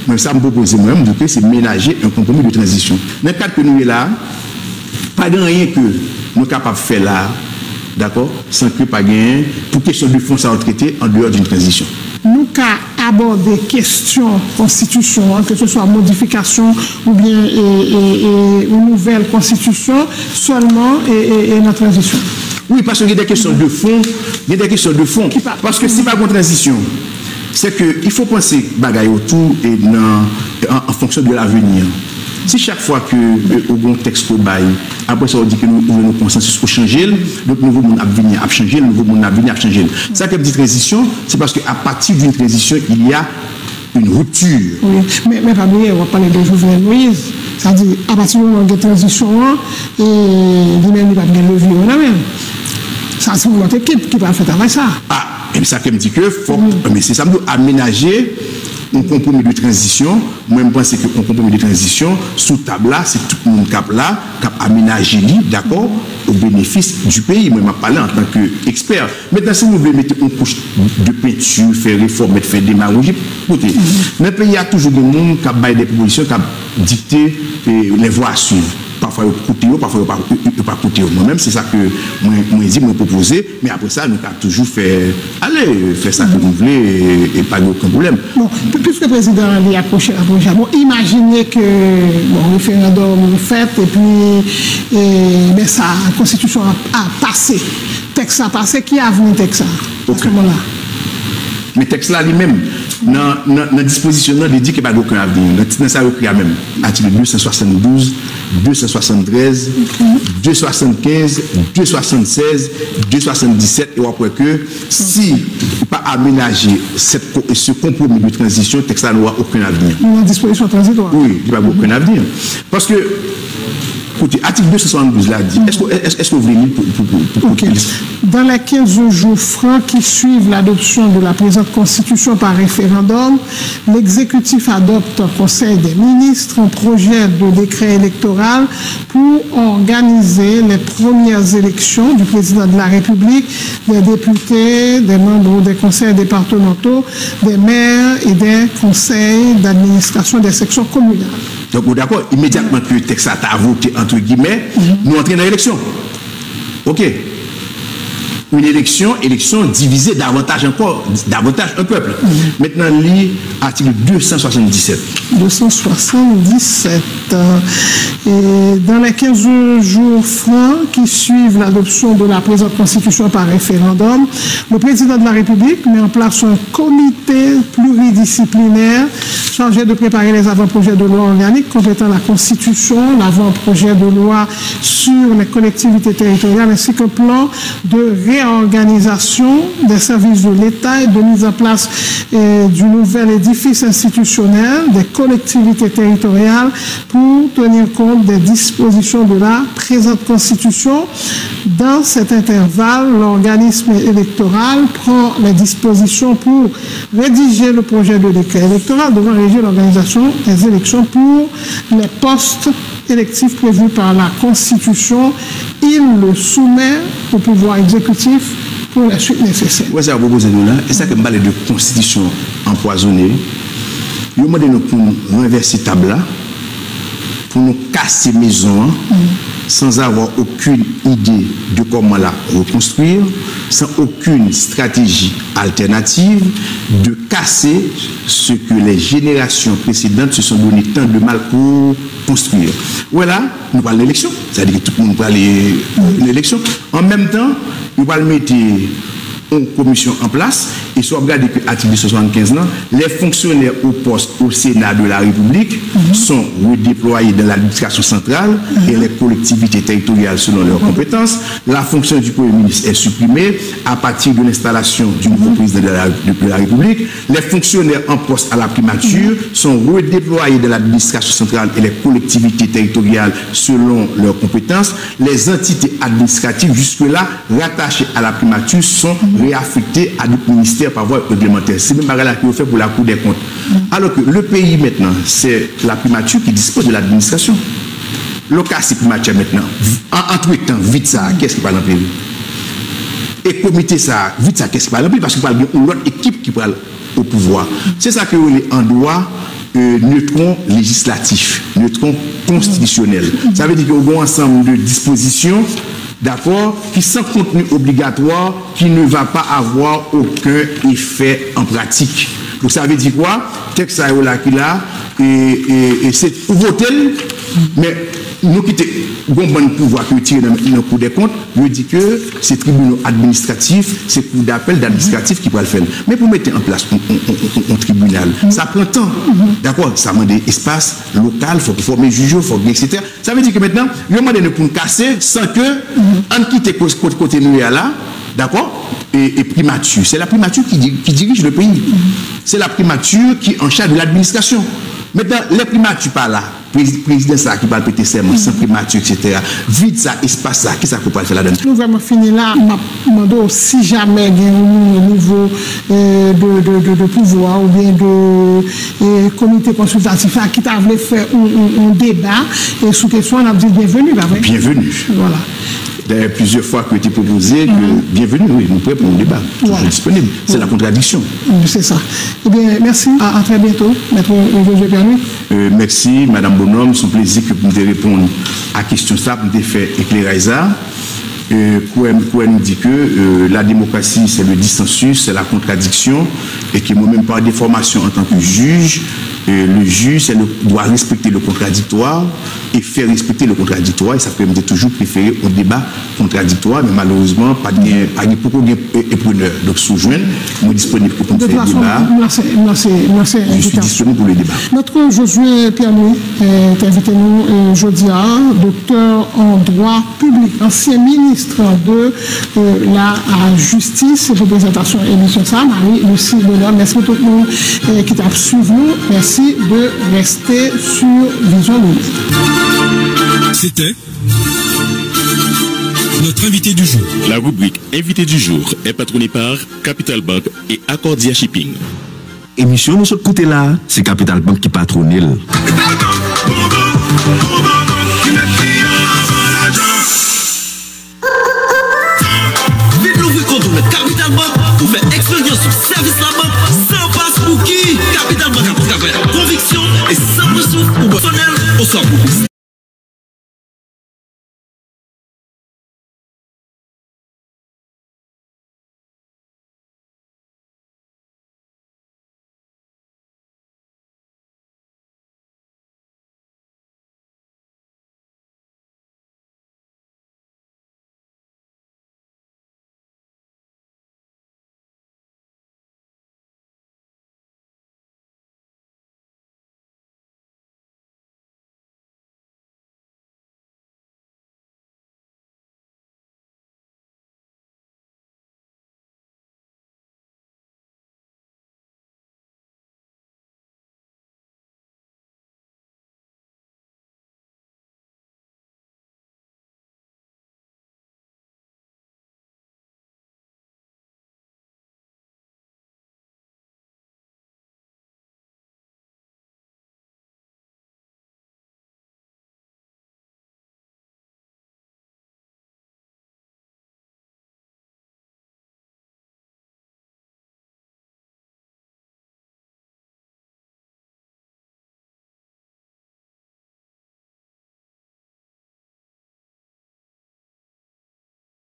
Mais ça me propose moi-même que c'est ménager un compromis de transition. Dans le cadre que nous sommes là, pas de rien que nous sommes capables de faire là, d'accord, sans que pas gagner, pour question de fonds à traiter en dehors d'une transition. Nous avons abordé questions constitution, que ce soit modification ou bien une nouvelle constitution, seulement et la transition. Oui, parce qu'il y a des questions de fond. Il y a des questions de fond. Parce que si pas une transition, c'est qu'il faut penser bagaille autour et en fonction de l'avenir. Si chaque fois que au texte au bail, après ça on dit que nous avons un consensus pour changer, donc le nouveau monde a venir à changer, le nouveau monde a venir à changer. Ça qui est une transition, c'est parce qu'à partir d'une transition, il y a une rupture. Oui, mais pas bien, on va parler de Jovenel Moïse. C'est-à-dire, à partir du moment de transition, et lui-même, il va bien lever, on a même. Ça, c'est notre équipe qui va faire travail ça. Ah, et ça qui me dit que faut, mais c'est ça, nous aménager un compromis de transition. Moi, je pense qu'un compromis de transition, sous table là, c'est tout le monde qui a aménagé, d'accord, au bénéfice du pays. Moi, je parle en tant qu'expert. Maintenant, si nous voulons mettre une couche de peinture, faire réforme, faire démagogie, écoutez, dans le pays, il y a toujours des gens qui ont des propositions, qui ont dicté les voies à suivre. Parfois, ils ne parfois, pas coûter. Moi-même, c'est ça que moi, je me proposer. Mais après ça, nous avons toujours fait, allez, faire ça que vous voulez et pas aucun problème. Bon, puisque le président est approché, bon, imaginez que le référendum est fait et puis mais ça, la Constitution a passé. Texte a passé, qui a venu texte à ce moment-là? Mais texte là lui-même, dans la disposition, il dit qu'il n'y a pas aucun avenir. Dans ça, il y a même article 272, 273, 275, 276, 277, et après que si il n'est pas aménagé ce compromis de transition, le texte là n'aura aucun avenir. Dans la disposition transitoire? Oui, il n'y a pas aucun avenir. Parce que, écoutez, article 272 là dit, est-ce que vous voulez pour okay. Dans les 15 jours francs qui suivent l'adoption de la présente Constitution par référendum, l'exécutif adopte au Conseil des ministres un projet de décret électoral pour organiser les premières élections du président de la République, des députés, des membres des conseils départementaux, des maires et des conseils d'administration des sections communales. Donc, d'accord, immédiatement que le texte a voté, entre guillemets, nous entrons dans l'élection. OK. Une élection divisée davantage encore, davantage un peuple. Maintenant, lit article 277. 277. Et dans les 15 jours francs qui suivent l'adoption de la présente Constitution par référendum, le président de la République met en place un comité pluridisciplinaire chargé de préparer les avant-projets de loi organique complétant la Constitution, l'avant-projet de loi sur les collectivités territoriales ainsi qu'un plan de réorganisation des services de l'État et de mise en place du nouvel édifice institutionnel des collectivités territoriales pour tenir compte des dispositions de la présente Constitution. Dans cet intervalle, l'organisme électoral prend les dispositions pour rédiger le projet de décret électoral devant régir l'organisation des élections pour les postes électifs prévus par la Constitution. Il le soumet au pouvoir exécutif pour la suite nécessaire. Oui, ça va proposer nous là. Et ça que me parle de constitution empoisonnée. Il m'a demandé pour nous renverser table là, pour nous casser maison, sans avoir aucune idée de comment la reconstruire, sans aucune stratégie alternative, de casser ce que les générations précédentes se sont donné tant de mal pour construire. Voilà, nous parlons d'élection, c'est-à-dire que tout le monde parle d'une élection. En même temps, nous parlons mettre une commission en place et soit regardé que l'article 75 les fonctionnaires au poste au Sénat de la République sont redéployés dans l'administration centrale et les collectivités territoriales selon leurs compétences. La fonction du Premier ministre est supprimée à partir de l'installation du nouveau président de la République. Les fonctionnaires en poste à la primature sont redéployés dans l'administration centrale et les collectivités territoriales selon leurs compétences. Les entités administratives jusque-là rattachées à la primature sont réaffectées à d'autres ministères par voie réglementaire. C'est même là qui est fait pour la Cour des comptes. Alors que le pays maintenant, c'est la primature qui dispose de l'administration. Le cas, c'est primature maintenant. Entre temps, vite ça, qu'est-ce qui va l'empêcher? Et comité ça, vite ça, qu'est-ce qui va l'empêcher? Parce qu'il parle d'une autre équipe qui parle au pouvoir. C'est ça que est en droit neutron législatif, neutron constitutionnel. Ça veut dire qu'il y a un ensemble de dispositions, d'accord, qui sont contenu obligatoire, qui ne va pas avoir aucun effet en pratique. Donc ça veut dire quoi? Texte là et c'est voter, mais nous qui avons un bon pouvoir que tirer dans le Cour des comptes, je dis que c'est tribunal administratif, c'est cour d'appel d'administratif qui va le faire. Mais pour mettre en place un tribunal, ça prend temps. D'accord? Ça demande des espaces locaux, il faut former juge, il faut etc. Ça veut dire que maintenant, il y a un moment pour nous casser sans que on quitte côté nous là. D'accord? Et primature. C'est la primature qui dirige le pays. C'est la primature qui est en charge de l'administration. Maintenant, les primatures pas là. Président ça qui va péter serment, sans primature, etc. Vite ça, espace ça, qui ça peut pas faire là-dedans? Nous vraiment fini là. Si jamais il y a un niveau de pouvoir ou bien de comité consultatif qui t'a voulu faire un débat et sous question, on a dit bienvenue. Bienvenue. Voilà. D'ailleurs, plusieurs fois que tu proposé que bienvenue, oui, nous prêts pour le débat. Toujours disponible. C'est la contradiction. C'est ça. Eh bien, merci. À très bientôt, Maître José Pernu. Merci, Madame Bonhomme. C'est un plaisir que vous nous répondre à la question ça, pour nous faire éclairer ça. Quoi nous dit que la démocratie, c'est le dissensus, c'est la contradiction, et que moi-même, par des formations en tant que juge, le juge doit respecter le contradictoire et faire respecter le contradictoire. Et ça peut me toujours préférer au débat contradictoire, mais malheureusement, pas de beaucoup d'épreneurs. Donc, sous-joindre, nous sommes disponibles pour faire le débat. Je suis disponible pour le débat. Notre Josué Pernu est invité nous aujourd'hui, docteur en droit public, ancien ministre de la justice et représentation émission ça, Marie-Lucie Bonhomme. Merci pour tout le monde qui t'a suivi nous. Merci de rester sur Vision Louise. C'était notre invité du jour. La rubrique Invité du jour est patronnée par Capital Bank et Accordia Shipping. Émission de ce côté-là, c'est Capital Bank qui patronne. Vite l'ouvrir compte le Capital Bank pour faire expérience sur service la banque sans passe pour qui Capital Bank a conviction et sans ressources pour personnel au soir.